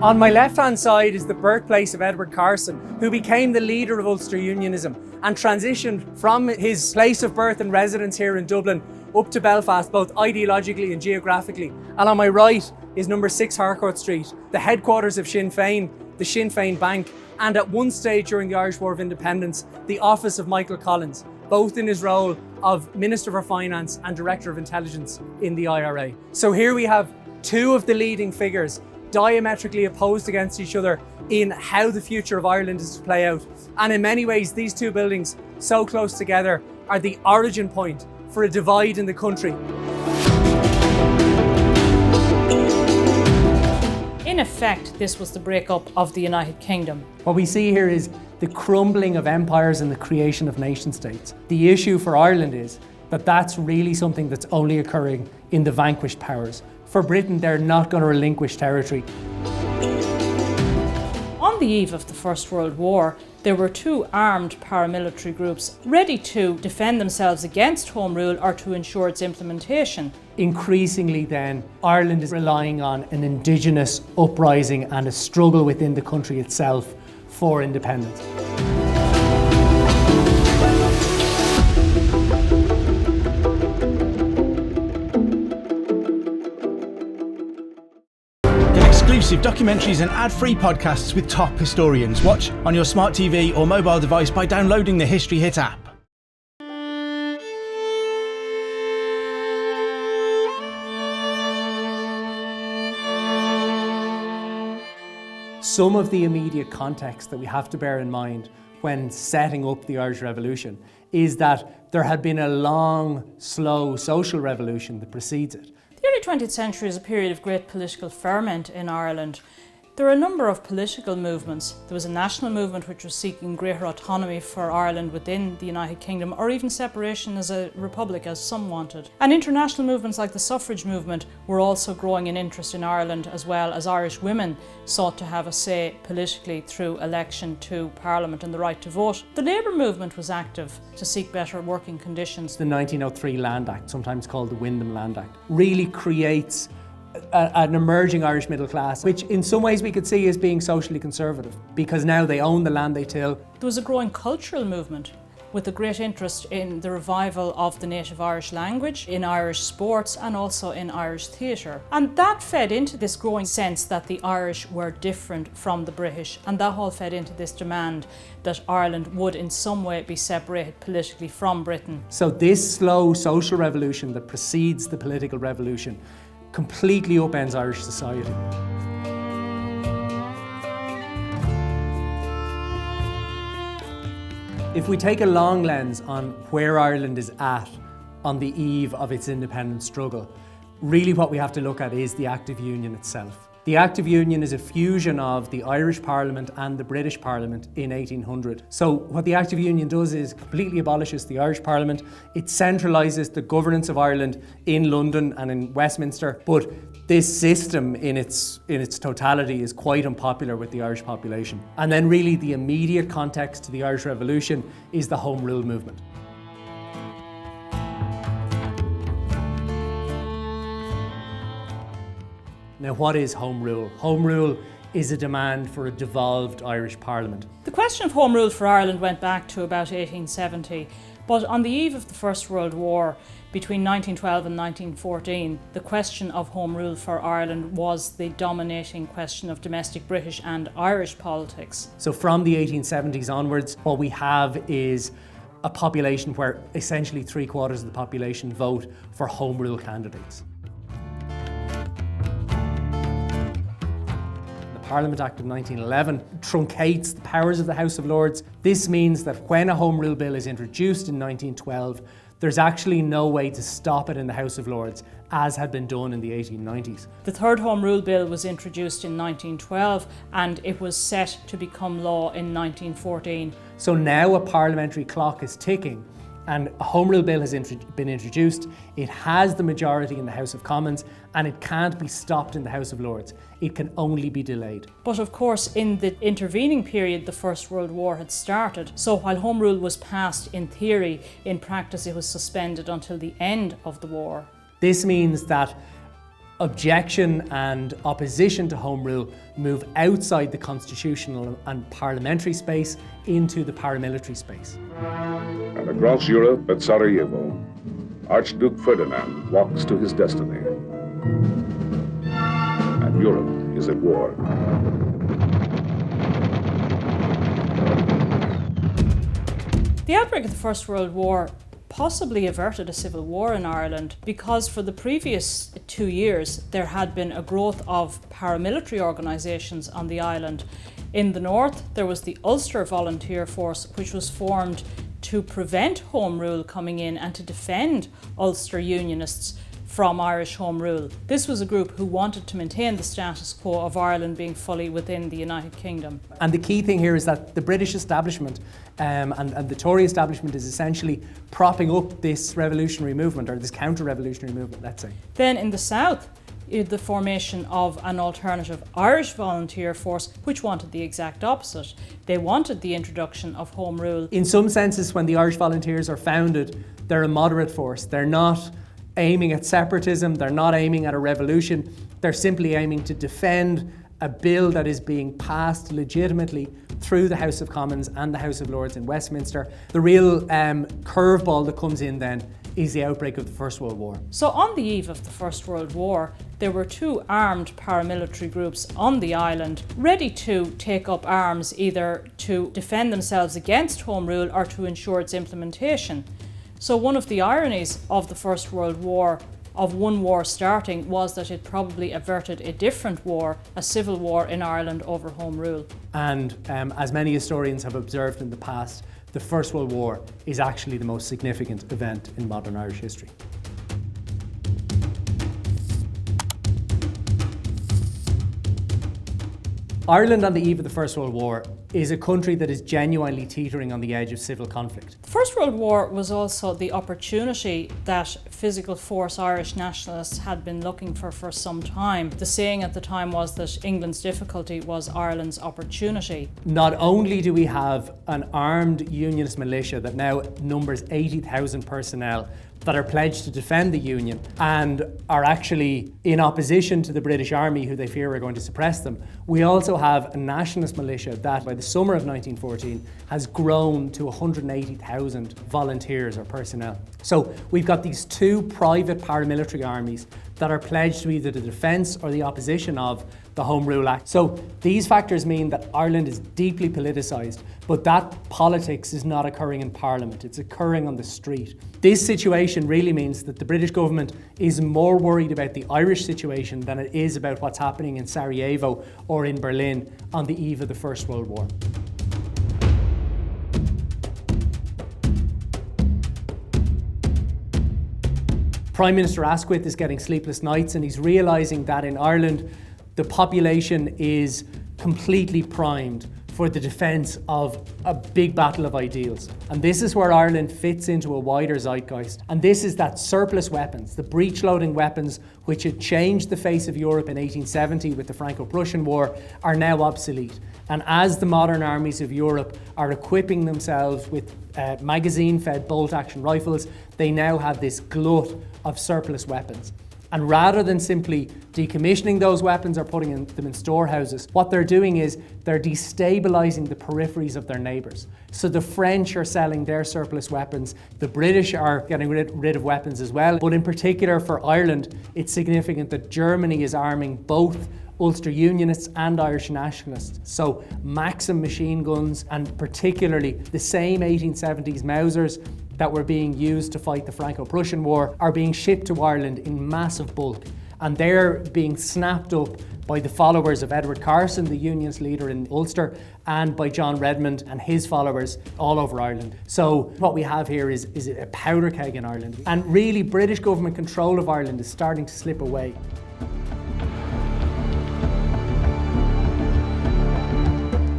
On my left-hand side is the birthplace of Edward Carson, who became the leader of Ulster Unionism and transitioned from his place of birth and residence here in Dublin up to Belfast, both ideologically and geographically. And on my right is number 6 Harcourt Street, the headquarters of Sinn Fein, the Sinn Fein Bank, and at one stage during the Irish War of Independence, the office of Michael Collins, both in his role of Minister for Finance and Director of Intelligence in the IRA. So here we have two of the leading figures diametrically opposed against each other in how the future of Ireland is to play out. And in many ways, these two buildings, so close together, are the origin point for a divide in the country. In effect, this was the breakup of the United Kingdom. What we see here is the crumbling of empires and the creation of nation states. The issue for Ireland is that that's really something that's only occurring in the vanquished powers. For Britain, they're not going to relinquish territory. On the eve of the First World War, there were two armed paramilitary groups ready to defend themselves against Home Rule or to ensure its implementation. Increasingly then, Ireland is relying on an indigenous uprising and a struggle within the country itself for independence. Exclusive documentaries and ad-free podcasts with top historians. Watch on your smart TV or mobile device by downloading the History Hit app. Some of the immediate context that we have to bear in mind when setting up the Irish Revolution is that there had been a long, slow social revolution that precedes it. The early 20th century is a period of great political ferment in Ireland. There are a number of political movements. There was a national movement which was seeking greater autonomy for Ireland within the United Kingdom, or even separation as a republic, as some wanted. And international movements like the suffrage movement were also growing in interest in Ireland, as well as Irish women sought to have a say politically through election to Parliament and the right to vote. The Labour movement was active to seek better working conditions. The 1903 Land Act, sometimes called the Wyndham Land Act, really creates an emerging Irish middle class, which in some ways we could see as being socially conservative, because now they own the land they till. There was a growing cultural movement with a great interest in the revival of the native Irish language, in Irish sports and also in Irish theatre. And that fed into this growing sense that the Irish were different from the British, and that all fed into this demand that Ireland would in some way be separated politically from Britain. So this slow social revolution that precedes the political revolution completely upends Irish society. If we take a long lens on where Ireland is at on the eve of its independence struggle, really what we have to look at is the Act of Union itself. The Act of Union is a fusion of the Irish Parliament and the British Parliament in 1800. So what the Act of Union does is completely abolishes the Irish Parliament. It centralises the governance of Ireland in London and in Westminster. But this system in its totality is quite unpopular with the Irish population. And then really the immediate context to the Irish Revolution is the Home Rule movement. Now, what is Home Rule? Home Rule is a demand for a devolved Irish Parliament. The question of Home Rule for Ireland went back to about 1870, but on the eve of the First World War, between 1912 and 1914, the question of Home Rule for Ireland was the dominating question of domestic British and Irish politics. So from the 1870s onwards, what we have is a population where essentially 3/4 of the population vote for Home Rule candidates. Parliament Act of 1911 truncates the powers of the House of Lords. This means that when a Home Rule Bill is introduced in 1912, there's actually no way to stop it in the House of Lords, as had been done in the 1890s. The third Home Rule Bill was introduced in 1912 and it was set to become law in 1914. So now a parliamentary clock is ticking and a Home Rule Bill has been introduced. It has the majority in the House of Commons and it can't be stopped in the House of Lords. It can only be delayed. But of course, in the intervening period, the First World War had started. So while Home Rule was passed in theory, in practice it was suspended until the end of the war. This means that objection and opposition to Home Rule move outside the constitutional and parliamentary space into the paramilitary space. And across Europe at Sarajevo, Archduke Ferdinand walks to his destiny. And Europe is at war. The outbreak of the First World War possibly averted a civil war in Ireland because for the previous 2 years there had been a growth of paramilitary organisations on the island. In the north there was the Ulster Volunteer Force, which was formed to prevent Home Rule coming in and to defend Ulster Unionists from Irish Home Rule. This was a group who wanted to maintain the status quo of Ireland being fully within the United Kingdom. And the key thing here is that the British establishment and the Tory establishment is essentially propping up this revolutionary movement, or this counter-revolutionary movement, let's say. Then in the south, the formation of an alternative Irish volunteer force, which wanted the exact opposite. They wanted the introduction of Home Rule. In some senses, when the Irish Volunteers are founded, they're a moderate force. They're not aiming at separatism, they're not aiming at a revolution, they're simply aiming to defend a bill that is being passed legitimately through the House of Commons and the House of Lords in Westminster. The real curveball that comes in then is the outbreak of the First World War. So on the eve of the First World War, there were two armed paramilitary groups on the island ready to take up arms either to defend themselves against Home Rule or to ensure its implementation. So one of the ironies of the First World War, of one war starting, was that it probably averted a different war, a civil war in Ireland over Home Rule. And as many historians have observed in the past, the First World War is actually the most significant event in modern Irish history. Ireland on the eve of the First World War is a country that is genuinely teetering on the edge of civil conflict. The First World War was also the opportunity that physical force Irish nationalists had been looking for some time. The saying at the time was that England's difficulty was Ireland's opportunity. Not only do we have an armed unionist militia that now numbers 80,000 personnel that are pledged to defend the Union and are actually in opposition to the British Army, who they fear are going to suppress them. We also have a nationalist militia that by the summer of 1914 has grown to 180,000 volunteers or personnel. So we've got these two private paramilitary armies that are pledged to either the defence or the opposition of the Home Rule Act. So these factors mean that Ireland is deeply politicised, but that politics is not occurring in Parliament, it's occurring on the street. This situation really means that the British government is more worried about the Irish situation than it is about what's happening in Sarajevo or in Berlin on the eve of the First World War. Prime Minister Asquith is getting sleepless nights, and he's realising that in Ireland the population is completely primed for the defence of a big battle of ideals. And this is where Ireland fits into a wider zeitgeist. And this is that surplus weapons, the breech-loading weapons which had changed the face of Europe in 1870 with the Franco-Prussian War, are now obsolete. And as the modern armies of Europe are equipping themselves with magazine-fed bolt-action rifles, they now have this glut of surplus weapons. And rather than simply decommissioning those weapons or putting them in storehouses, what they're doing is they're destabilising the peripheries of their neighbours. So the French are selling their surplus weapons, the British are getting rid of weapons as well. But in particular for Ireland, it's significant that Germany is arming both Ulster Unionists and Irish nationalists. So Maxim machine guns, and particularly the same 1870s Mausers that were being used to fight the Franco-Prussian War, are being shipped to Ireland in massive bulk. And they're being snapped up by the followers of Edward Carson, the Unionist leader in Ulster, and by John Redmond and his followers all over Ireland. So what we have here is a powder keg in Ireland. And really, British government control of Ireland is starting to slip away.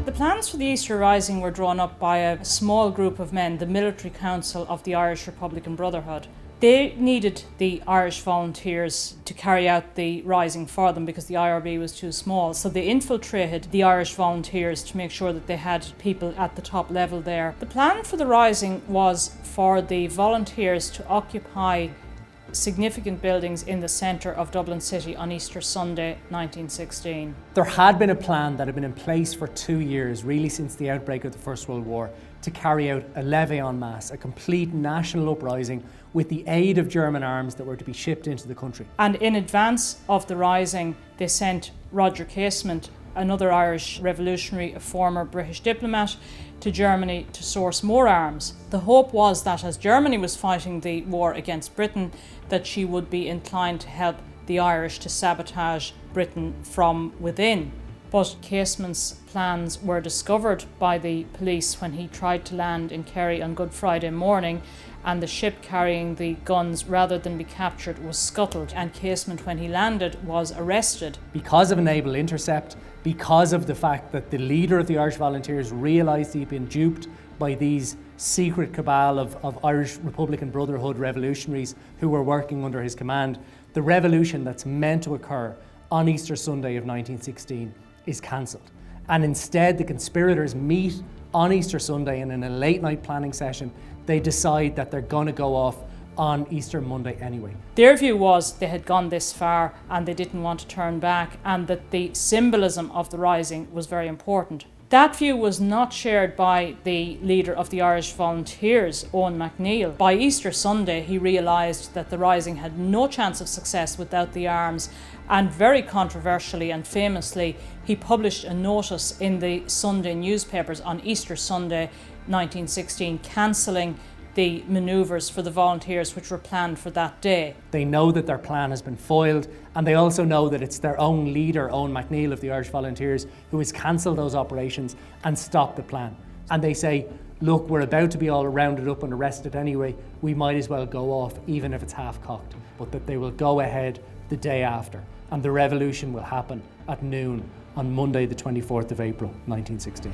The plans for the Easter Rising were drawn up by a small group of men, the Military Council of the Irish Republican Brotherhood. They needed the Irish volunteers to carry out the rising for them because the IRB was too small. So they infiltrated the Irish volunteers to make sure that they had people at the top level there. The plan for the rising was for the volunteers to occupy significant buildings in the centre of Dublin City on Easter Sunday 1916. There had been a plan that had been in place for 2 years, really since the outbreak of the First World War, to carry out a levée en masse, a complete national uprising with the aid of German arms that were to be shipped into the country. And in advance of the rising, they sent Roger Casement, another Irish revolutionary, a former British diplomat, to Germany to source more arms. The hope was that as Germany was fighting the war against Britain, that she would be inclined to help the Irish to sabotage Britain from within. But Casement's plans were discovered by the police when he tried to land in Kerry on Good Friday morning, and the ship carrying the guns, rather than be captured, was scuttled, and Casement, when he landed, was arrested. Because of a naval intercept, because of the fact that the leader of the Irish Volunteers realised he'd been duped by these secret cabal of Irish Republican Brotherhood revolutionaries who were working under his command, the revolution that's meant to occur on Easter Sunday of 1916 is cancelled. And instead, the conspirators meet on Easter Sunday, and in a late night planning session, they decide that they're going to go off on Easter Monday anyway. Their view was they had gone this far and they didn't want to turn back, and that the symbolism of the rising was very important. That view was not shared by the leader of the Irish Volunteers, Owen MacNeill. By Easter Sunday, he realised that the rising had no chance of success without the arms, and very controversially and famously, he published a notice in the Sunday newspapers on Easter Sunday 1916, cancelling the manoeuvres for the volunteers which were planned for that day. They know that their plan has been foiled, and they also know that it's their own leader, Owen MacNeill of the Irish Volunteers, who has cancelled those operations and stopped the plan. And they say, look, we're about to be all rounded up and arrested anyway, we might as well go off even if it's half-cocked, but that they will go ahead the day after, and the revolution will happen at noon on Monday the 24th of April 1916.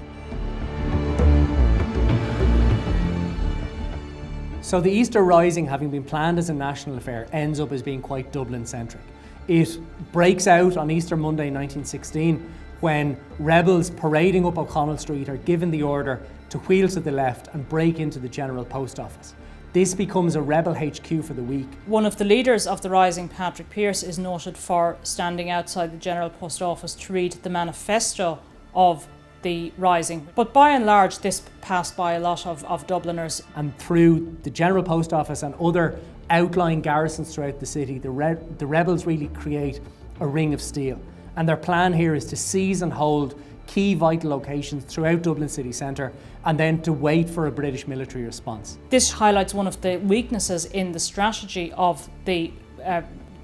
So the Easter Rising, having been planned as a national affair, ends up as being quite Dublin-centric. It breaks out on Easter Monday 1916 when rebels parading up O'Connell Street are given the order to wheel to the left and break into the General Post Office. This becomes a rebel HQ for the week. One of the leaders of the rising, Patrick Pearse, is noted for standing outside the General Post Office to read the manifesto of the rising. But by and large, this passed by a lot of Dubliners. And through the General Post Office and other outlying garrisons throughout the city, the rebels really create a ring of steel. And their plan here is to seize and hold key vital locations throughout Dublin city centre, and then to wait for a British military response. This highlights one of the weaknesses in the strategy of the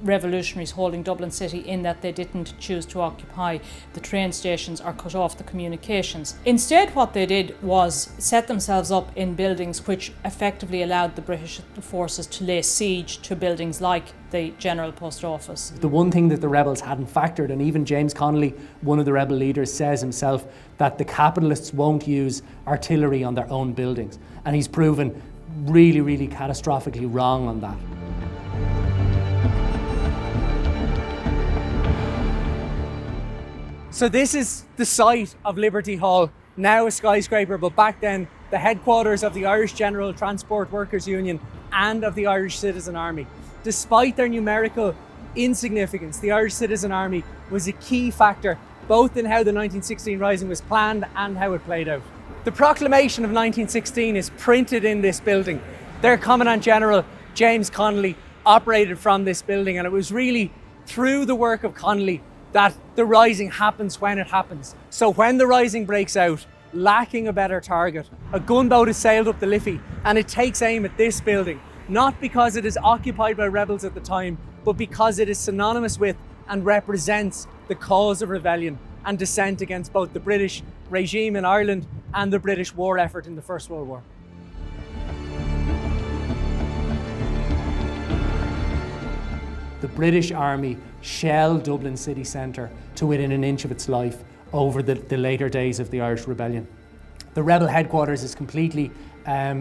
revolutionaries holding Dublin City, in that they didn't choose to occupy the train stations or cut off the communications. Instead, what they did was set themselves up in buildings which effectively allowed the British forces to lay siege to buildings like the General Post Office. The one thing that the rebels hadn't factored, and even James Conley, one of the rebel leaders, says himself, that the capitalists won't use artillery on their own buildings. And he's proven really, really catastrophically wrong on that. So this is the site of Liberty Hall, now a skyscraper, but back then the headquarters of the Irish General Transport Workers Union and of the Irish Citizen Army. Despite their numerical insignificance, the Irish Citizen Army was a key factor both in how the 1916 Rising was planned and how it played out. The proclamation of 1916 is printed in this building. Their Commandant General, James Conley, operated from this building, and it was really through the work of Conley that the rising happens when it happens. So when the rising breaks out, lacking a better target, a gunboat is sailed up the Liffey and it takes aim at this building, not because it is occupied by rebels at the time, but because it is synonymous with and represents the cause of rebellion and dissent against both the British regime in Ireland and the British war effort in the First World War. The British Army shelled Dublin city centre to within an inch of its life over the later days of the Irish Rebellion. The rebel headquarters is completely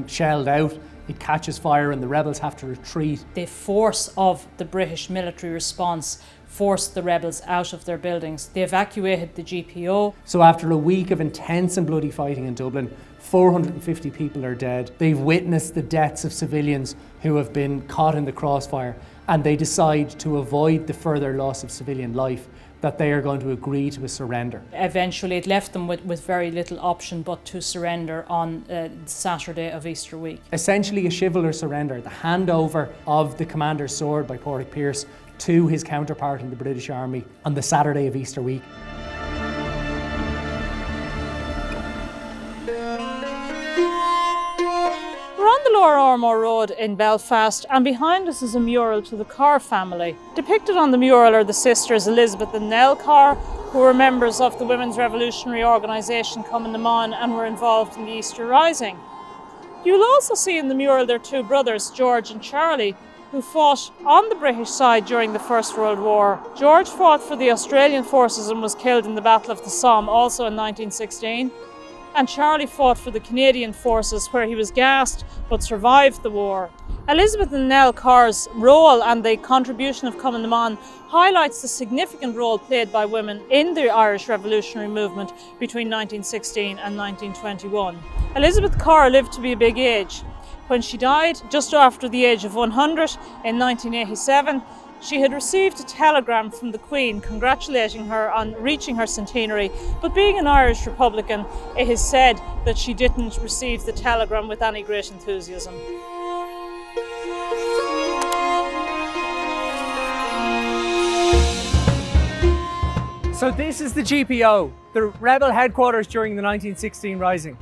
shelled out. It catches fire and the rebels have to retreat. The force of the British military response forced the rebels out of their buildings. They evacuated the GPO. So after a week of intense and bloody fighting in Dublin, 450 people are dead. They've witnessed the deaths of civilians who have been caught in the crossfire, and they decide to avoid the further loss of civilian life that they are going to agree to a surrender. Eventually it left them with very little option but to surrender on Saturday of Easter week. Essentially a chivalrous surrender, the handover of the commander's sword by Porrick Pierce to his counterpart in the British Army on the Saturday of Easter week. We're on the Lower Ormore Road in Belfast, and behind us is a mural to the Carr family. Depicted on the mural are the sisters Elizabeth and Nell Carr, who were members of the women's revolutionary organisation Coleman and were involved in the Easter Rising. You'll also see in the mural their two brothers, George and Charlie, who fought on the British side during the First World War. George fought for the Australian forces and was killed in the Battle of the Somme, also in 1916. And Charlie fought for the Canadian forces, where he was gassed but survived the war. Elizabeth and Nell Carr's role and the contribution of Coleman highlights the significant role played by women in the Irish revolutionary movement between 1916 and 1921. Elizabeth Carr lived to be a big age. When she died, just after the age of 100 in 1987, she had received a telegram from the Queen congratulating her on reaching her centenary, but being an Irish Republican, it is said that she didn't receive the telegram with any great enthusiasm. So this is the GPO, the rebel headquarters during the 1916 Rising.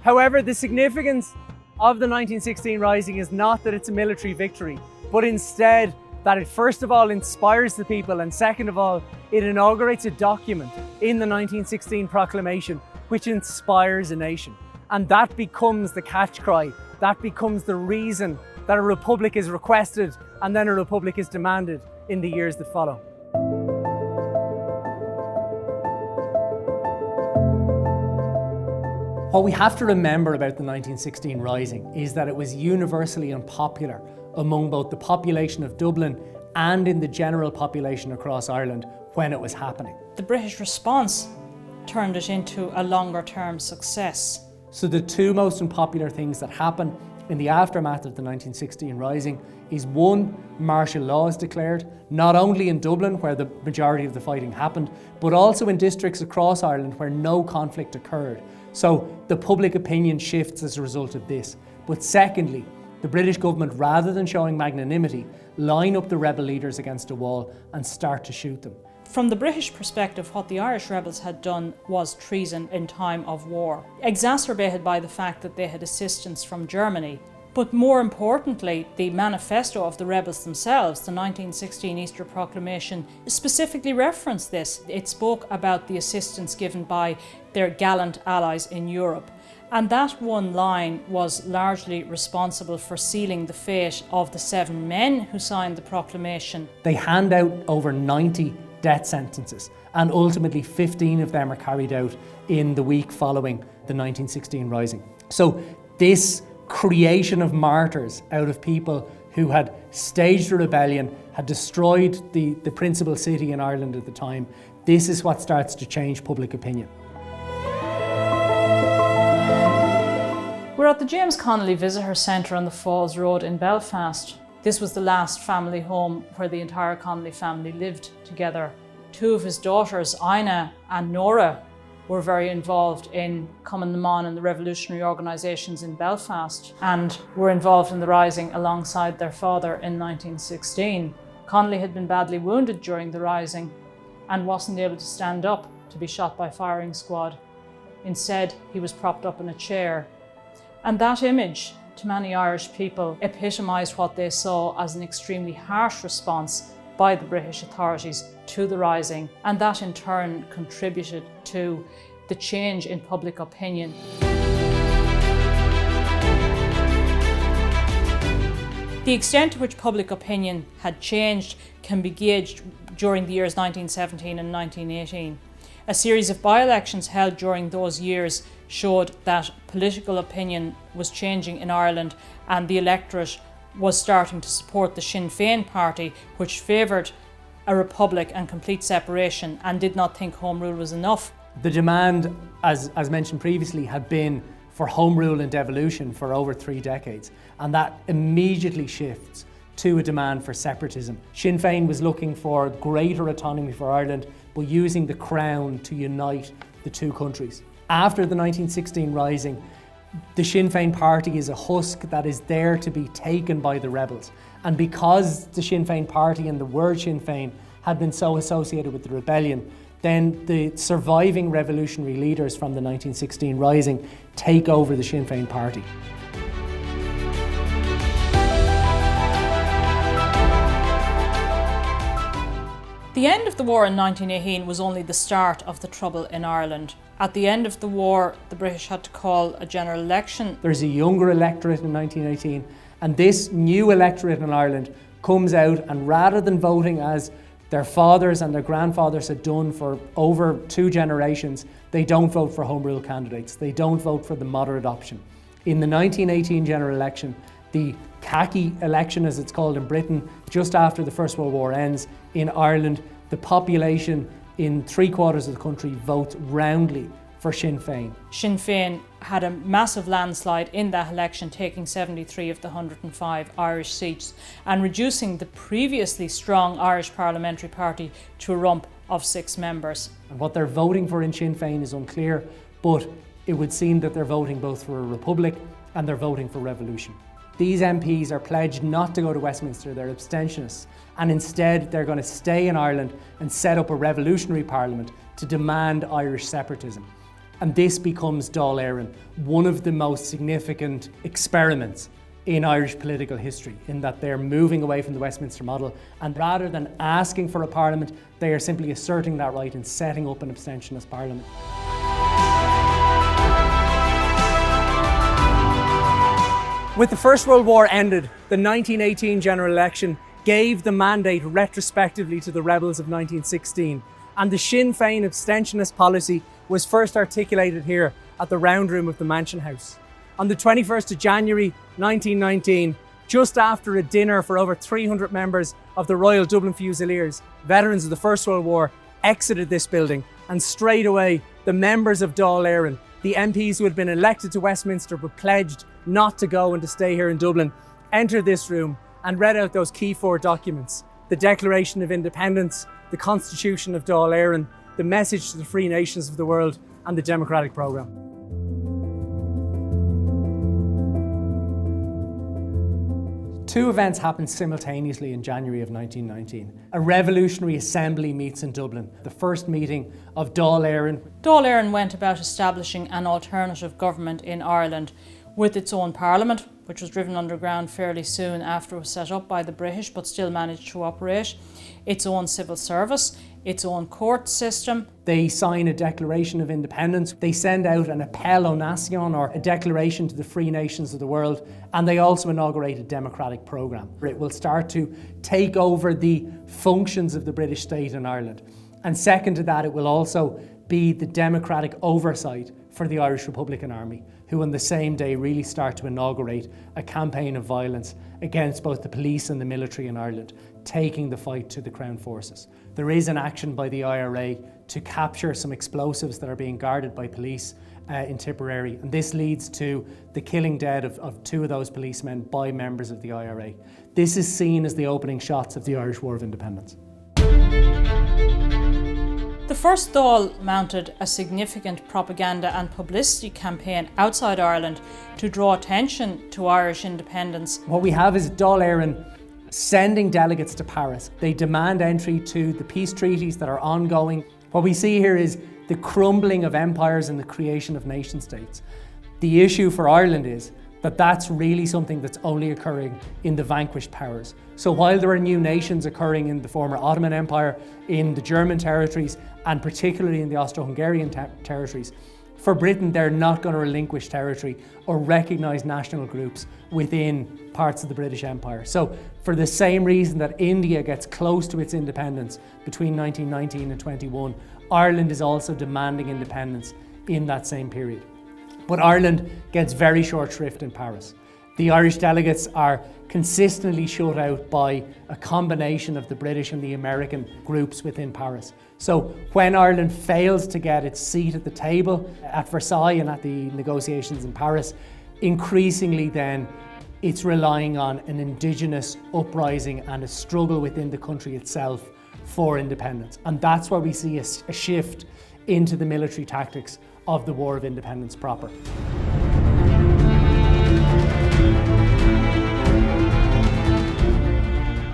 However, the significance of the 1916 Rising is not that it's a military victory, but instead that it first of all inspires the people, and second of all, it inaugurates a document in the 1916 proclamation which inspires a nation. And that becomes the catch cry, that becomes the reason that a republic is requested and then a republic is demanded in the years that follow. What we have to remember about the 1916 Rising is that it was universally unpopular among both the population of Dublin and in the general population across Ireland when it was happening. The British response turned it into a longer-term success. So the two most unpopular things that happened in the aftermath of the 1916 Rising is one, martial law is declared, not only in Dublin where the majority of the fighting happened, but also in districts across Ireland where no conflict occurred. So the public opinion shifts as a result of this. But secondly, the British government, rather than showing magnanimity, line up the rebel leaders against a wall and start to shoot them. From the British perspective, what the Irish rebels had done was treason in time of war, exacerbated by the fact that they had assistance from Germany. But more importantly, the manifesto of the rebels themselves, the 1916 Easter Proclamation, specifically referenced this. It spoke about the assistance given by their gallant allies in Europe. And that one line was largely responsible for sealing the fate of the 7 men who signed the proclamation. They hand out over 90 death sentences, and ultimately 15 of them are carried out in the week following the 1916 Rising. So this creation of martyrs out of people who had staged a rebellion, had destroyed the principal city in Ireland at the time, this is what starts to change public opinion. We're at the James Connolly Visitor Centre on the Falls Road in Belfast. This was the last family home where the entire Conley family lived together. 2 of his daughters, Ina and Nora, were very involved in Coleman and the revolutionary organisations in Belfast and were involved in the Rising alongside their father in 1916. Conley had been badly wounded during the Rising and wasn't able to stand up to be shot by firing squad. Instead, he was propped up in a chair. And that image, to many Irish people, epitomised what they saw as an extremely harsh response by the British authorities to the Rising, and that in turn contributed to the change in public opinion. The extent to which public opinion had changed can be gauged during the years 1917 and 1918. A series of by-elections held during those years showed that political opinion was changing in Ireland and the electorate was starting to support the Sinn Fein party, which favoured a republic and complete separation and did not think Home Rule was enough. The demand, as mentioned previously, had been for Home Rule and devolution for over 3 decades, and that immediately shifts to a demand for separatism. Sinn Fein was looking for greater autonomy for Ireland, but using the Crown to unite the two countries. After the 1916 Rising, the Sinn Fein party is a husk that is there to be taken by the rebels. And because the Sinn Fein party and the word Sinn Fein had been so associated with the rebellion, then the surviving revolutionary leaders from the 1916 Rising take over the Sinn Fein party. The end of the war in 1918 was only the start of the trouble in Ireland. At the end of the war, the British had to call a general election. There's a younger electorate in 1918, and this new electorate in Ireland comes out, and rather than voting as their fathers and their grandfathers had done for over 2 generations, they don't vote for Home Rule candidates. They don't vote for the moderate option. In the 1918 general election, the Khaki Election, as it's called in Britain, just after the First World War ends, in Ireland, the population in 3/4 of the country votes roundly for Sinn Fein. Sinn Fein had a massive landslide in that election, taking 73 of the 105 Irish seats and reducing the previously strong Irish Parliamentary Party to a rump of 6 members. And what they're voting for in Sinn Fein is unclear, but it would seem that they're voting both for a republic and they're voting for revolution. These MPs are pledged not to go to Westminster, they're abstentionists, and instead they're going to stay in Ireland and set up a revolutionary parliament to demand Irish separatism. And this becomes Dáil Éireann, one of the most significant experiments in Irish political history, in that they're moving away from the Westminster model, and rather than asking for a parliament, they are simply asserting that right and setting up an abstentionist parliament. With the First World War ended, the 1918 general election gave the mandate retrospectively to the rebels of 1916, and the Sinn Fein abstentionist policy was first articulated here at the Round Room of the Mansion House. On the 21st of January 1919, just after a dinner for over 300 members of the Royal Dublin Fusiliers, veterans of the First World War, exited this building, and straight away the members of Dáil Éireann, the MPs who had been elected to Westminster but pledged not to go and to stay here in Dublin, entered this room and read out those key 4 documents: the Declaration of Independence, the Constitution of Dáil Éireann, the Message to the Free Nations of the World, and the Democratic Programme. Two events happened simultaneously in January of 1919. A revolutionary assembly meets in Dublin, the first meeting of Dáil Éireann. Dáil Éireann went about establishing an alternative government in Ireland with its own parliament, which was driven underground fairly soon after it was set up by the British, but still managed to operate, its own civil service, its own court system. They sign a Declaration of Independence. They send out an Appel aux Nations, or a declaration to the free nations of the world, and they also inaugurate a democratic programme. It will start to take over the functions of the British state in Ireland. And second to that, it will also be the democratic oversight for the Irish Republican Army, who on the same day really start to inaugurate a campaign of violence against both the police and the military in Ireland, taking the fight to the Crown forces. There is an action by the IRA to capture some explosives that are being guarded by police in Tipperary, and this leads to the killing dead of 2 of those policemen by members of the IRA. This is seen as the opening shots of the Irish War of Independence. The first Dáil mounted a significant propaganda and publicity campaign outside Ireland to draw attention to Irish independence. What we have is Dáil Éireann sending delegates to Paris. They demand entry to the peace treaties that are ongoing. What we see here is the crumbling of empires and the creation of nation states. The issue for Ireland is that that's really something that's only occurring in the vanquished powers. So while there are new nations occurring in the former Ottoman Empire, in the German territories, and particularly in the Austro-Hungarian territories, for Britain, they're not going to relinquish territory or recognise national groups within parts of the British Empire. So for the same reason that India gets close to its independence between 1919 and 21, Ireland is also demanding independence in that same period. But Ireland gets very short shrift in Paris. The Irish delegates are consistently shut out by a combination of the British and the American groups within Paris. So when Ireland fails to get its seat at the table at Versailles and at the negotiations in Paris, increasingly then it's relying on an indigenous uprising and a struggle within the country itself for independence. And that's where we see a shift into the military tactics of the War of Independence proper.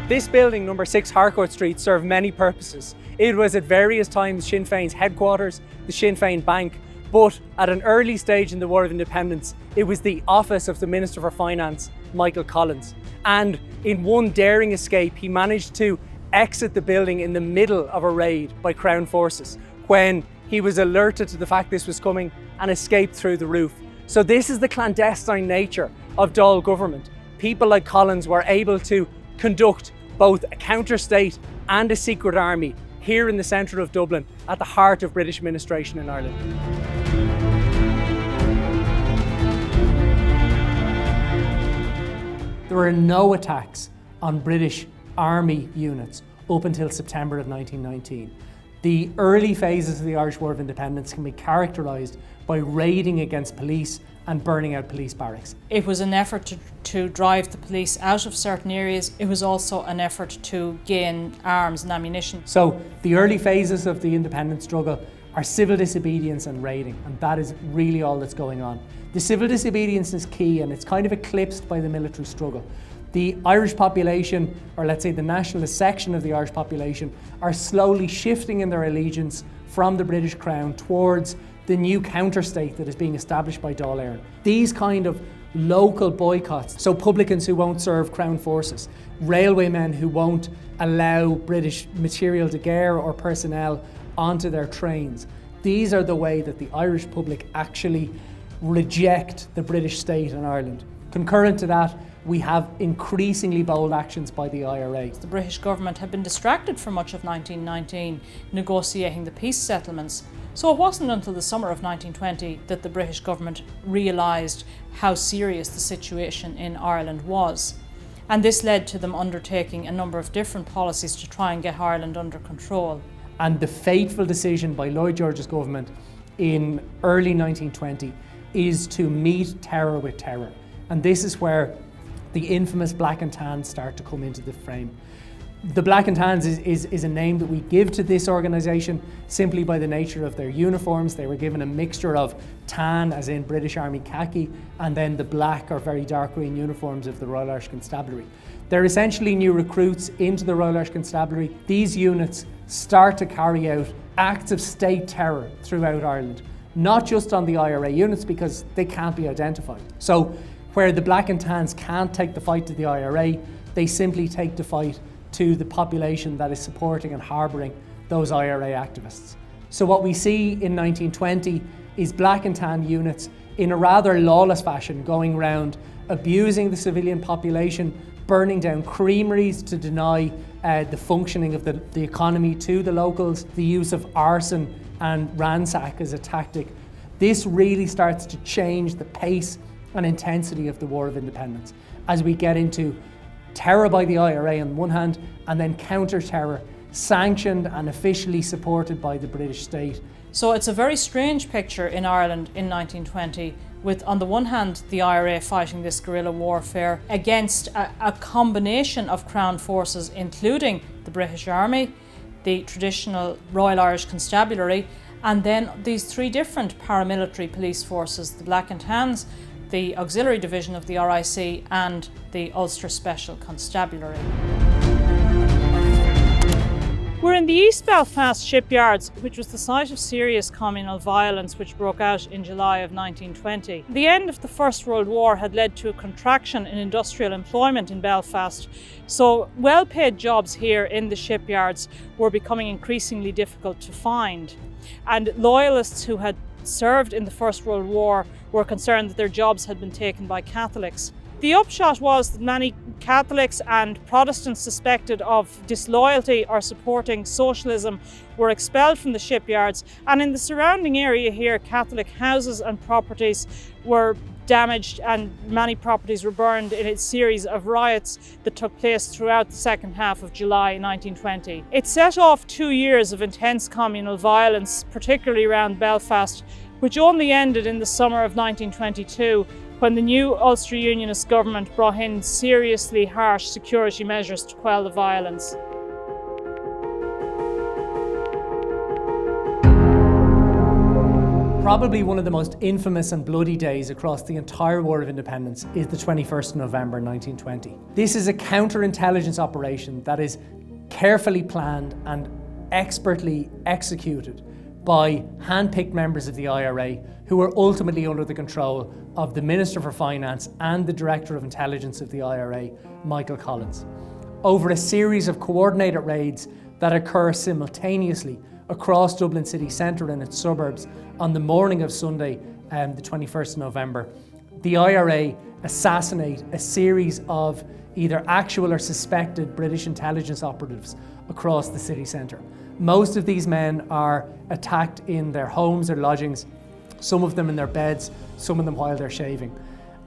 This building, number 6 Harcourt Street, served many purposes. It was at various times Sinn Fein's headquarters, the Sinn Fein Bank, but at an early stage in the War of Independence, it was the office of the Minister for Finance, Michael Collins. And in one daring escape, he managed to exit the building in the middle of a raid by Crown forces when he was alerted to the fact this was coming and escaped through the roof. So this is the clandestine nature of Dáil government. People like Collins were able to conduct both a counter-state and a secret army here in the centre of Dublin, at the heart of British administration in Ireland. There were no attacks on British army units up until September of 1919. The early phases of the Irish War of Independence can be characterised by raiding against police and burning out police barracks. It was an effort to drive the police out of certain areas. It was also an effort to gain arms and ammunition. So the early phases of the independence struggle are civil disobedience and raiding, and that is really all that's going on. The civil disobedience is key, and it's kind of eclipsed by the military struggle. The Irish population, or let's say the nationalist section of the Irish population, are slowly shifting in their allegiance from the British Crown towards the new counter-state that is being established by Dáil Éireann. These kind of local boycotts, so publicans who won't serve Crown forces, railwaymen who won't allow British material de guerre or personnel onto their trains, these are the way that the Irish public actually reject the British state in Ireland. Concurrent to that, we have increasingly bold actions by the IRA. The British government had been distracted for much of 1919 negotiating the peace settlements. So it wasn't until the summer of 1920 that the British government realised how serious the situation in Ireland was. And this led to them undertaking a number of different policies to try and get Ireland under control. And the fateful decision by Lloyd George's government in early 1920 is to meet terror with terror. And this is where the infamous Black and Tans start to come into the frame. The Black and Tans is a name that we give to this organisation simply by the nature of their uniforms. They were given a mixture of tan, as in British Army khaki, and then the black or very dark green uniforms of the Royal Irish Constabulary. They're essentially new recruits into the Royal Irish Constabulary. These units start to carry out acts of state terror throughout Ireland, not just on the IRA units because they can't be identified. So where the Black and Tans can't take the fight to the IRA, they simply take the fight to the population that is supporting and harbouring those IRA activists. So what we see in 1920 is Black and Tan units in a rather lawless fashion going around abusing the civilian population, burning down creameries to deny the functioning of the economy to the locals, the use of arson and ransack as a tactic. This really starts to change the pace and intensity of the War of Independence as we get into terror by the IRA on one hand, and then counter-terror sanctioned and officially supported by the British state. So it's a very strange picture in Ireland in 1920, with on the one hand the IRA fighting this guerrilla warfare against a combination of Crown forces, including the British Army, the traditional Royal Irish Constabulary, and then these three different paramilitary police forces, the Black and Tans, the Auxiliary Division of the RIC, and the Ulster Special Constabulary. We're in the East Belfast Shipyards, which was the site of serious communal violence which broke out in July of 1920. The end of the First World War had led to a contraction in industrial employment in Belfast, so well-paid jobs here in the shipyards were becoming increasingly difficult to find. And loyalists who had served in the First World War were concerned that their jobs had been taken by Catholics. The upshot was that many Catholics and Protestants suspected of disloyalty or supporting socialism were expelled from the shipyards, and in the surrounding area here, Catholic houses and properties were damaged and many properties were burned in a series of riots that took place throughout the second half of July 1920. It set off 2 years of intense communal violence, particularly around Belfast, which only ended in the summer of 1922 when the new Ulster Unionist government brought in seriously harsh security measures to quell the violence. Probably one of the most infamous and bloody days across the entire War of Independence is the 21st of November 1920. This is a counterintelligence operation that is carefully planned and expertly executed by hand-picked members of the IRA who were ultimately under the control of the Minister for Finance and the Director of Intelligence of the IRA, Michael Collins. Over a series of coordinated raids that occur simultaneously across Dublin city centre and its suburbs on the morning of Sunday, the 21st of November, the IRA assassinate a series of either actual or suspected British intelligence operatives across the city centre. Most of these men are attacked in their homes or lodgings, some of them in their beds, some of them while they're shaving.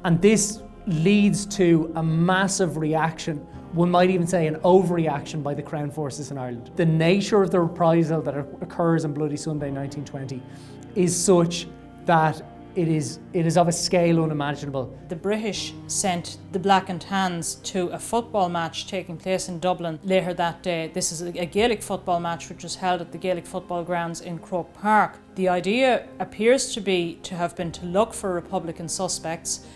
And this leads to a massive reaction, one might even say an overreaction by the Crown forces in Ireland. The nature of the reprisal that occurs on Bloody Sunday 1920 is such that it is of a scale unimaginable. The British sent the Black and Tans to a football match taking place in Dublin later that day. This is a Gaelic football match which was held at the Gaelic football grounds in Croke Park. The idea appears to have been to look for Republican suspects.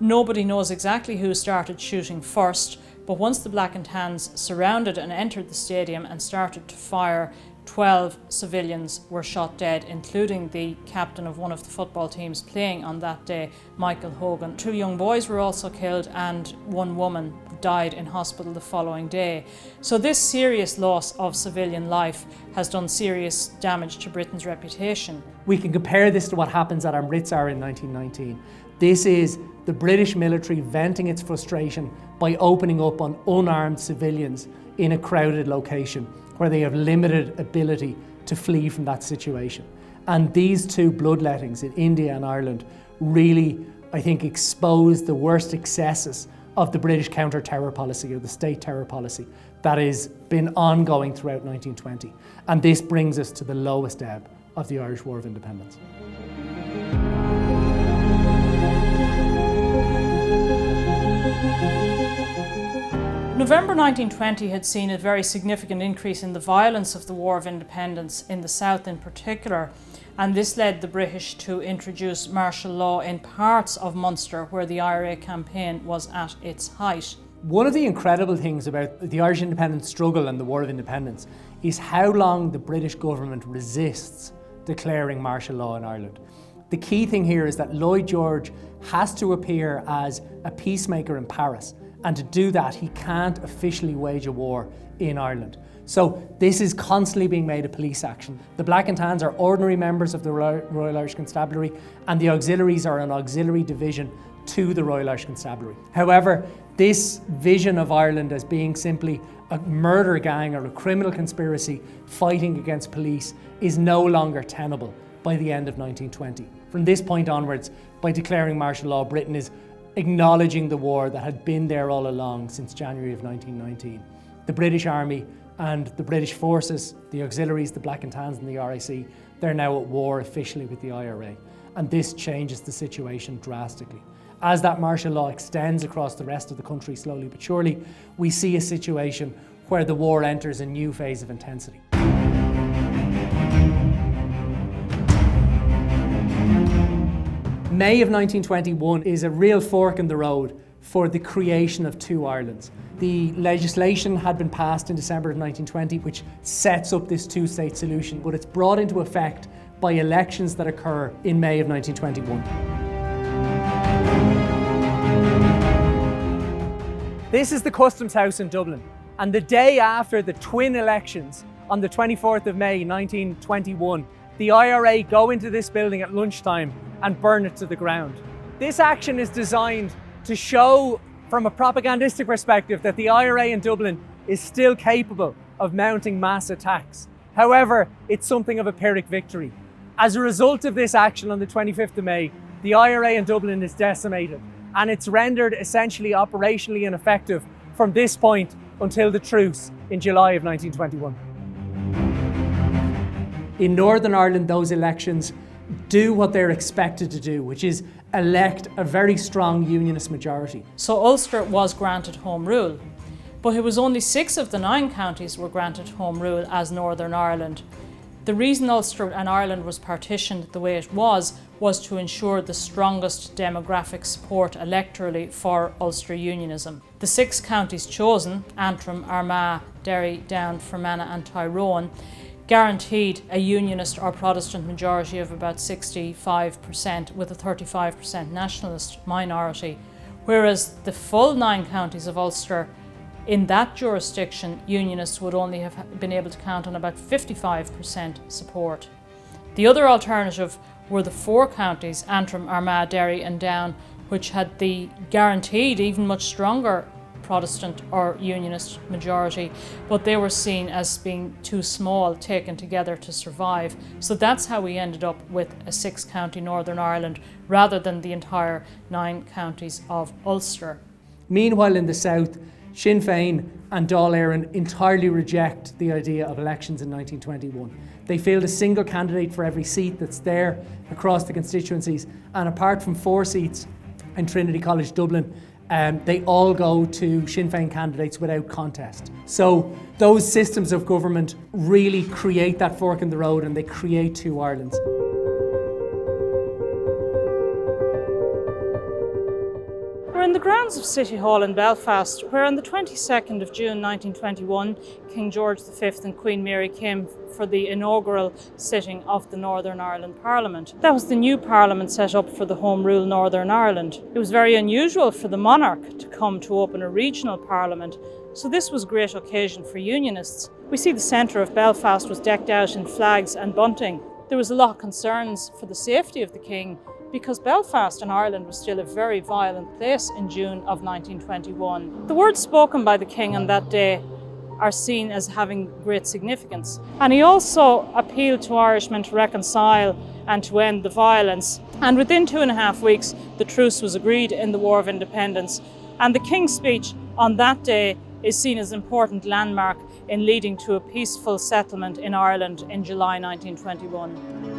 Nobody knows exactly who started shooting first, but once the Black and Tans surrounded and entered the stadium and started to fire, 12 civilians were shot dead, including the captain of one of the football teams playing on that day, Michael Hogan. 2 young boys were also killed and 1 woman died in hospital the following day. So this serious loss of civilian life has done serious damage to Britain's reputation. We can compare this to what happens at Amritsar in 1919. This is the British military venting its frustration by opening up on unarmed civilians in a crowded location where they have limited ability to flee from that situation. And these 2 bloodlettings in India and Ireland really, I think, expose the worst excesses of the British counter-terror policy, or the state terror policy, that has been ongoing throughout 1920. And this brings us to the lowest ebb of the Irish War of Independence. November 1920 had seen a very significant increase in the violence of the War of Independence in the South in particular, and this led the British to introduce martial law in parts of Munster where the IRA campaign was at its height. One of the incredible things about the Irish independence struggle and the War of Independence is how long the British government resists declaring martial law in Ireland. The key thing here is that Lloyd George has to appear as a peacemaker in Paris, and to do that he can't officially wage a war in Ireland. So this is constantly being made a police action. The Black and Tans are ordinary members of the Royal Irish Constabulary, and the auxiliaries are an auxiliary division to the Royal Irish Constabulary. However, this vision of Ireland as being simply a murder gang or a criminal conspiracy fighting against police is no longer tenable by the end of 1920. From this point onwards, by declaring martial law, Britain is acknowledging the war that had been there all along since January of 1919. The British Army and the British forces, the auxiliaries, the Black and Tans and the RIC, they're now at war officially with the IRA. And this changes the situation drastically. As that martial law extends across the rest of the country slowly but surely, we see a situation where the war enters a new phase of intensity. May of 1921 is a real fork in the road for the creation of 2 Irelands. The legislation had been passed in December of 1920, which sets up this 2-state solution, but it's brought into effect by elections that occur in May of 1921. This is the Customs House in Dublin, and the day after the twin elections, on the 24th of May 1921, the IRA go into this building at lunchtime and burn it to the ground. This action is designed to show, from a propagandistic perspective, that the IRA in Dublin is still capable of mounting mass attacks. However, it's something of a Pyrrhic victory. As a result of this action on the 25th of May, the IRA in Dublin is decimated, and it's rendered essentially operationally ineffective from this point until the truce in July of 1921. In Northern Ireland, those elections do what they're expected to do, which is elect a very strong unionist majority. So Ulster was granted Home Rule, but it was only 6 of the 9 counties were granted Home Rule as Northern Ireland. The reason Ulster and Ireland was partitioned the way it was to ensure the strongest demographic support electorally for Ulster Unionism. The 6 counties chosen, Antrim, Armagh, Derry, Down, Fermanagh and Tyrone, guaranteed a Unionist or Protestant majority of about 65% with a 35% nationalist minority, whereas the full 9 counties of Ulster, in that jurisdiction, Unionists would only have been able to count on about 55% support. The other alternative were the 4 counties, Antrim, Armagh, Derry and Down, which had the guaranteed even much stronger Protestant or Unionist majority, but they were seen as being too small taken together to survive. So that's how we ended up with a 6-county Northern Ireland rather than the entire 9 counties of Ulster. Meanwhile, in the south, Sinn Fein and Dáil Éireann entirely reject the idea of elections in 1921. They field a single candidate for every seat that's there across the constituencies, and apart from 4 seats in Trinity College Dublin, they all go to Sinn Féin candidates without contest. So those systems of government really create that fork in the road, and they create 2 Irelands. We're in the grounds of City Hall in Belfast, where on the 22nd of June 1921, King George V and Queen Mary came for the inaugural sitting of the Northern Ireland Parliament. That was the new Parliament set up for the Home Rule Northern Ireland. It was very unusual for the monarch to come to open a regional Parliament, so this was a great occasion for Unionists. We see the centre of Belfast was decked out in flags and bunting. There was a lot of concerns for the safety of the King, because Belfast in Ireland was still a very violent place in June of 1921. The words spoken by the King on that day are seen as having great significance. And he also appealed to Irishmen to reconcile and to end the violence. And within 2.5 weeks, the truce was agreed in the War of Independence. And the King's speech on that day is seen as an important landmark in leading to a peaceful settlement in Ireland in July 1921.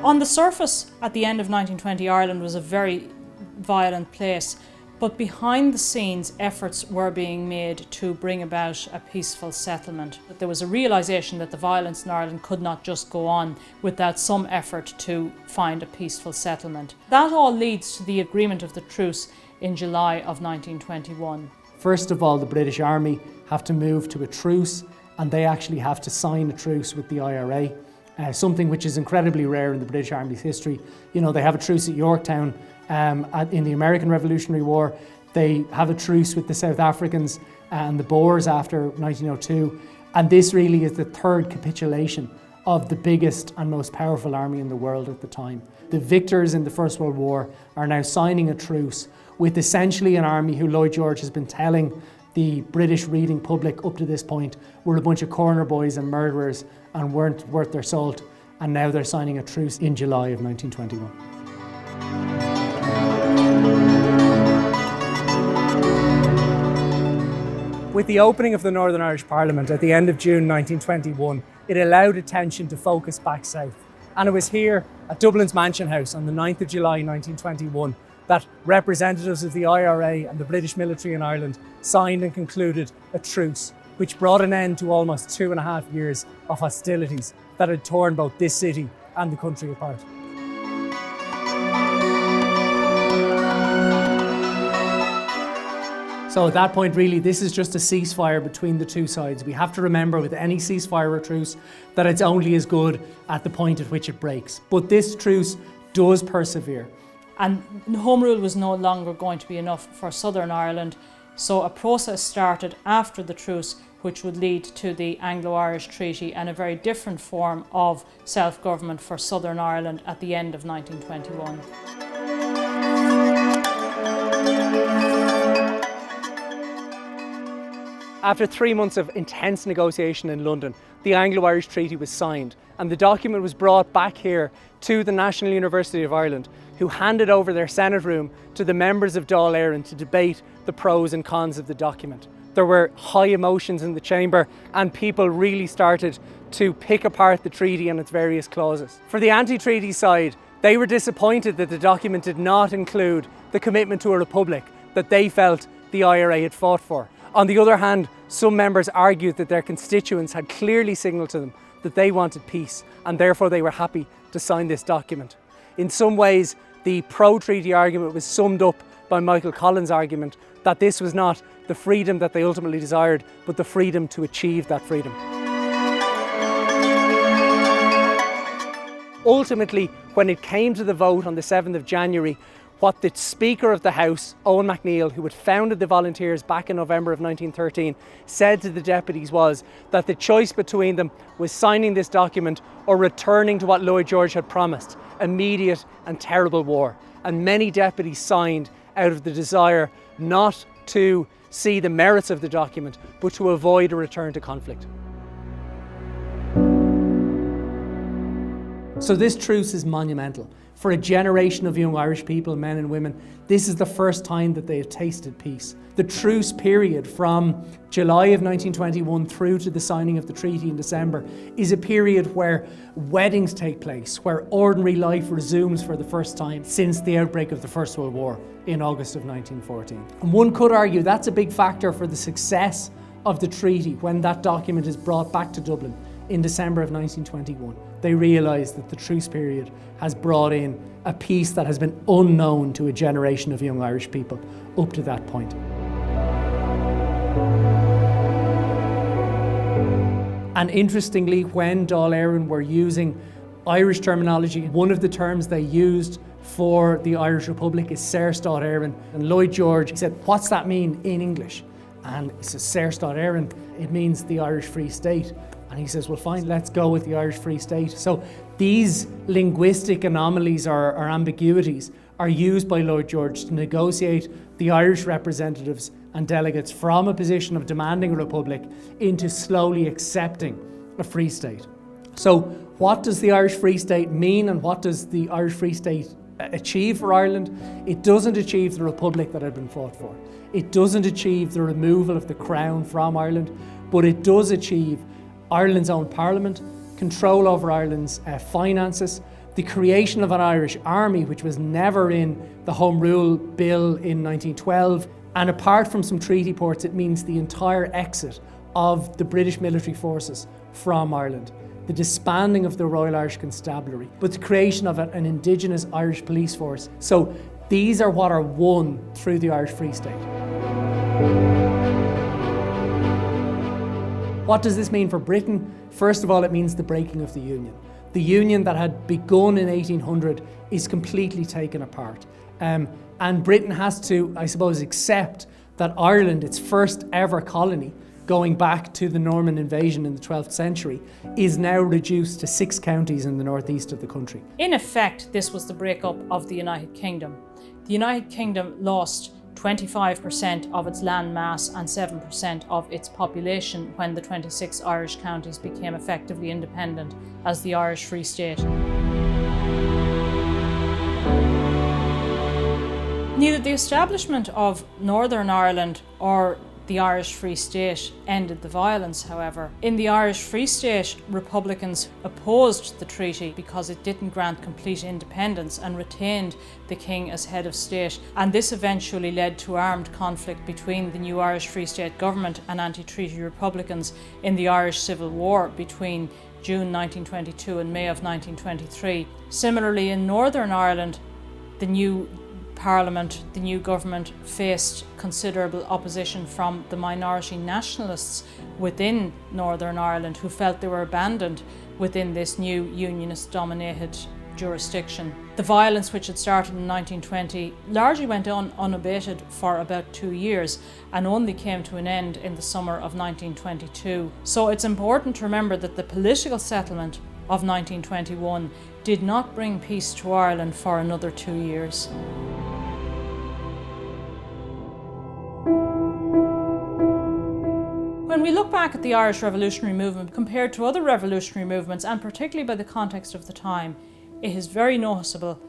On the surface, at the end of 1920, Ireland was a very violent place, but behind the scenes, efforts were being made to bring about a peaceful settlement. There was a realisation that the violence in Ireland could not just go on without some effort to find a peaceful settlement. That all leads to the agreement of the truce in July of 1921. First of all, the British Army have to move to a truce, and they actually have to sign a truce with the IRA. Something which is incredibly rare in the British Army's history. You know, they have a truce at Yorktown in the American Revolutionary War. They have a truce with the South Africans and the Boers after 1902. And this really is the 3rd capitulation of the biggest and most powerful army in the world at the time. The victors in the First World War are now signing a truce with essentially an army who Lloyd George has been telling the British reading public up to this point were a bunch of corner boys and murderers and weren't worth their salt, and now they're signing a truce in July of 1921. With the opening of the Northern Irish Parliament at the end of June 1921, it allowed attention to focus back south. And it was here at Dublin's Mansion House on the 9th of July 1921 that representatives of the IRA and the British military in Ireland signed and concluded a truce, which brought an end to almost 2.5 years of hostilities that had torn both this city and the country apart. So at that point, really, this is just a ceasefire between the 2 sides. We have to remember with any ceasefire or truce that it's only as good at the point at which it breaks. But this truce does persevere. And Home Rule was no longer going to be enough for Southern Ireland, so a process started after the truce which would lead to the Anglo-Irish Treaty and a very different form of self-government for Southern Ireland at the end of 1921. After 3 months of intense negotiation in London, the Anglo-Irish Treaty was signed, and the document was brought back here to the National University of Ireland, who handed over their Senate room to the members of Dáil Éireann to debate the pros and cons of the document. there were high emotions in the chamber and people really started to pick apart the treaty and its various clauses. For the anti-treaty side, they were disappointed that the document did not include the commitment to a republic that they felt the IRA had fought for. On the other hand, some members argued that their constituents had clearly signalled to them that they wanted peace and therefore they were happy to sign this document. In some ways, the pro-treaty argument was summed up by Michael Collins' argument that this was not the freedom that they ultimately desired, but the freedom to achieve that freedom. Ultimately, when it came to the vote on the 7th of January, what the Speaker of the House, Owen MacNeill, who had founded the Volunteers back in November of 1913, said to the deputies was that the choice between them was signing this document or returning to what Lloyd George had promised, immediate and terrible war. And many deputies signed out of the desire not to see the merits of the document, but to avoid a return to conflict. So this truce is monumental. For a generation of young Irish people, men and women, this is the first time that they have tasted peace. The truce period from July of 1921 through to the signing of the treaty in December is a period where weddings take place, where ordinary life resumes for the first time since the outbreak of the First World War in August of 1914. And one could argue that's a big factor for the success of the treaty when that document is brought back to Dublin in December of 1921. They realise that the truce period has brought in a peace that has been unknown to a generation of young Irish people up to that point. And interestingly, when Dáil Éireann were using Irish terminology, one of the terms they used for the Irish Republic is Saoirstát Éireann. And Lloyd George said, "What's that mean in English?" And he says, Saoirstát Éireann, it means the Irish Free State. And he says, well, fine, let's go with the Irish Free State. So these linguistic anomalies or ambiguities are used by Lloyd George to negotiate the Irish representatives and delegates from a position of demanding a republic into slowly accepting a Free State. So what does the Irish Free State mean and what does the Irish Free State achieve for Ireland? It doesn't achieve the republic that had been fought for. It doesn't achieve the removal of the crown from Ireland, but it does achieve Ireland's own parliament, control over Ireland's finances, the creation of an Irish army, which was never in the Home Rule Bill in 1912. And apart from some treaty ports, it means the entire exit of the British military forces from Ireland, the disbanding of the Royal Irish Constabulary, but the creation of an indigenous Irish police force. So these are what are won through the Irish Free State. What does this mean for Britain? First of all, it means the breaking of the Union. The Union that had begun in 1800 is completely taken apart. And Britain has to, I suppose, accept that Ireland, its first ever colony, going back to the Norman invasion in the 12th century, is now reduced to 6 counties in the northeast of the country. In effect, this was the breakup of the United Kingdom. The United Kingdom lost 25% of its land mass and 7% of its population when the 26 Irish counties became effectively independent as the Irish Free State. Neither the establishment of Northern Ireland or the Irish Free State ended the violence, however. In the Irish Free State, Republicans opposed the treaty because it didn't grant complete independence and retained the King as head of state. And this eventually led to armed conflict between the new Irish Free State government and anti-treaty Republicans in the Irish Civil War between June 1922 and May of 1923. Similarly, in Northern Ireland, the new Parliament, the new government, faced considerable opposition from the minority nationalists within Northern Ireland who felt they were abandoned within this new unionist-dominated jurisdiction. The violence, which had started in 1920, largely went on unabated for about 2 years and only came to an end in the summer of 1922. So it's important to remember that the political settlement of 1921 did not bring peace to Ireland for another 2 years. When we look back at the Irish revolutionary movement compared to other revolutionary movements, and particularly by the context of the time, it is very noticeable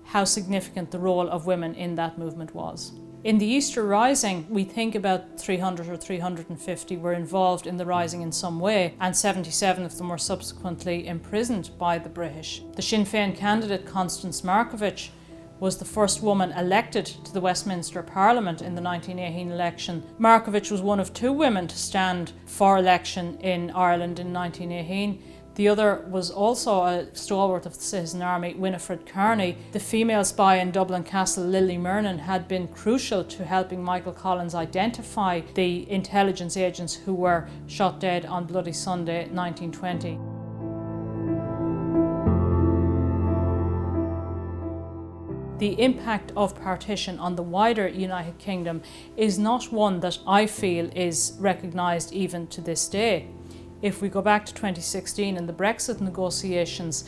how significant the role of women in that movement was. In the Easter Rising, we think about 300 or 350 were involved in the rising in some way, and 77 of them were subsequently imprisoned by the British. The Sinn Fein candidate Constance Markievicz was the first woman elected to the Westminster Parliament in the 1918 election. Markievicz was one of 2 women to stand for election in Ireland in 1918. The other was also a stalwart of the Citizen Army, Winifred Kearney. The female spy in Dublin Castle, Lily Murnan, had been crucial to helping Michael Collins identify the intelligence agents who were shot dead on Bloody Sunday 1920. The impact of partition on the wider United Kingdom is not one that I feel is recognised even to this day. If we go back to 2016 and the Brexit negotiations,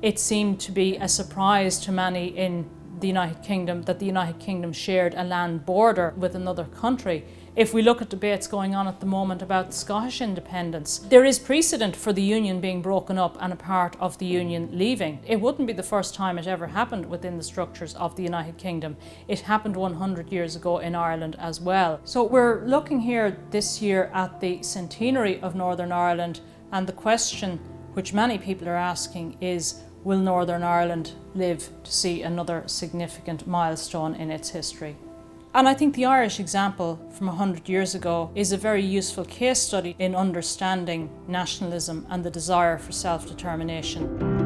it seemed to be a surprise to many in the United Kingdom that the United Kingdom shared a land border with another country. If we look at debates going on at the moment about Scottish independence, there is precedent for the Union being broken up and a part of the Union leaving. It wouldn't be the first time it ever happened within the structures of the United Kingdom. It happened 100 years ago in Ireland as well. So we're looking here this year at the centenary of Northern Ireland, and the question which many people are asking is, will Northern Ireland live to see another significant milestone in its history? And I think the Irish example from 100 years ago is a very useful case study in understanding nationalism and the desire for self-determination.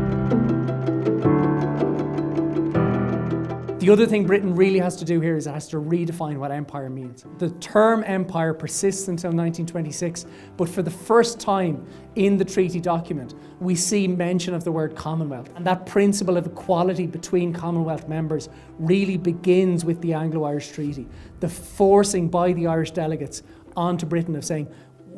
The other thing Britain really has to do here is it has to redefine what empire means. The term empire persists until 1926, but for the first time in the treaty document, we see mention of the word Commonwealth. And that principle of equality between Commonwealth members really begins with the Anglo-Irish Treaty. The forcing by the Irish delegates onto Britain of saying,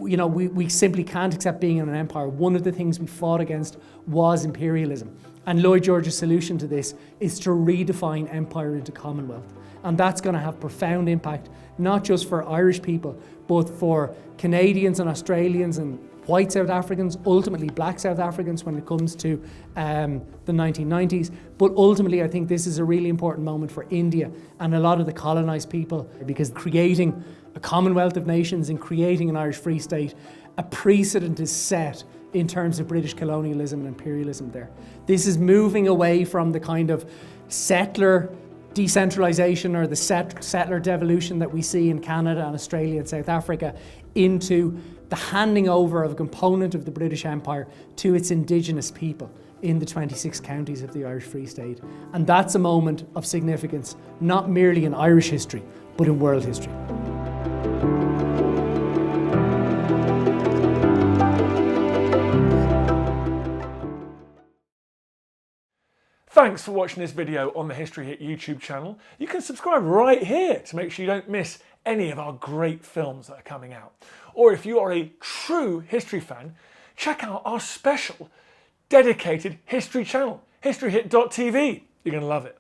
you know, we simply can't accept being in an empire. One of the things we fought against was imperialism. And Lloyd George's solution to this is to redefine empire into Commonwealth. And that's going to have profound impact, not just for Irish people, but for Canadians and Australians and white South Africans, ultimately black South Africans when it comes to the 1990s. But ultimately, I think this is a really important moment for India and a lot of the colonised people, because creating a Commonwealth of Nations and creating an Irish Free State, a precedent is set in terms of British colonialism and imperialism there. This is moving away from the kind of settler decentralisation or the settler devolution that we see in Canada and Australia and South Africa into the handing over of a component of the British Empire to its indigenous people in the 26 counties of the Irish Free State. And that's a moment of significance, not merely in Irish history, but in world history. Thanks for watching this video on the History Hit YouTube channel. You can subscribe right here to make sure you don't miss any of our great films that are coming out. Or if you are a true history fan, check out our special dedicated history channel, historyhit.tv. You're going to love it.